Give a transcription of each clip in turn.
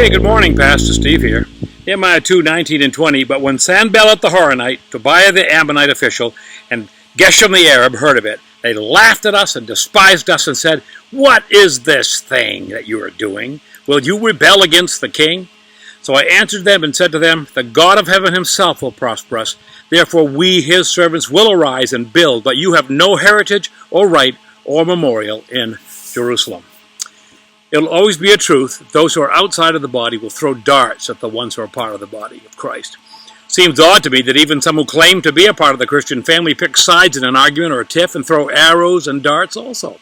Hey, good morning, Pastor Steve here. Nehemiah 2:19 and 20. But when Sanballat the Horonite, Tobiah the Ammonite official, and Geshem the Arab heard of it, they laughed at us and despised us and said, "What is this thing that you are doing? Will you rebel against the king?" So I answered them and said to them, "The God of heaven himself will prosper us. Therefore we, his servants, will arise and build, but you have no heritage or right or memorial in Jerusalem." It'll always be a truth that those who are outside of the body will throw darts at the ones who are part of the body of Christ. Seems odd to me that even some who claim to be a part of the Christian family pick sides in an argument or a tiff and throw arrows and darts also.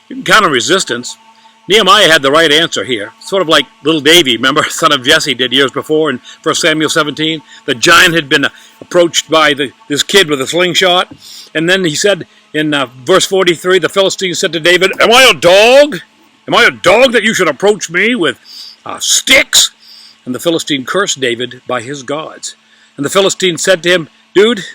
You can counter resistance. Nehemiah had the right answer here. Sort of like little Davy, remember, son of Jesse, did years before in 1 Samuel 17. The giant had been approached by this kid with a slingshot. And then he said in verse 43, the Philistine said to David, "Am I a dog? Am I a dog that you should approach me with sticks?" And the Philistine cursed David by his gods. And the Philistine said to him, "Dude,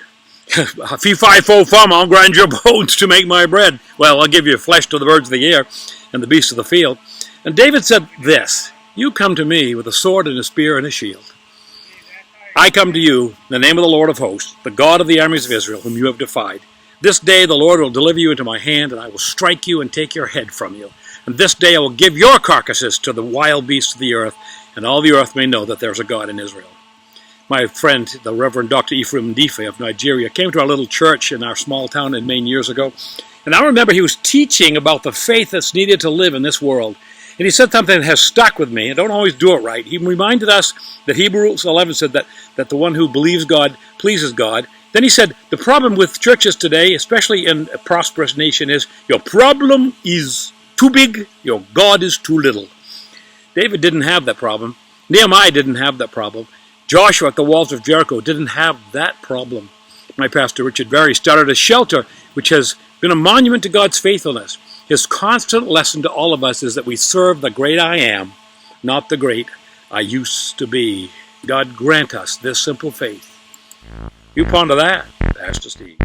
fee fi fo fum, I'll grind your bones to make my bread. Well, I'll give you flesh to the birds of the air and the beasts of the field." And David said this, "You come to me with a sword and a spear and a shield. I come to you in the name of the Lord of hosts, the God of the armies of Israel, whom you have defied. This day the Lord will deliver you into my hand, and I will strike you and take your head from you. And this day I will give your carcasses to the wild beasts of the earth, and all the earth may know that there's a God in Israel." My friend, the Reverend Dr. Ephraim Ndife of Nigeria, came to our little church in our small town in Maine years ago. And I remember he was teaching about the faith that's needed to live in this world. And he said something that has stuck with me. I don't always do it right. He reminded us that Hebrews 11 said that the one who believes God pleases God. Then he said, the problem with churches today, especially in a prosperous nation, is your problem is too big, your God is too little. David didn't have that problem. Nehemiah didn't have that problem. Joshua at the walls of Jericho didn't have that problem. My pastor, Richard Berry, started a shelter which has been a monument to God's faithfulness. His constant lesson to all of us is that we serve the great I am, not the great I used to be. God grant us this simple faith. You ponder that, Pastor Steve.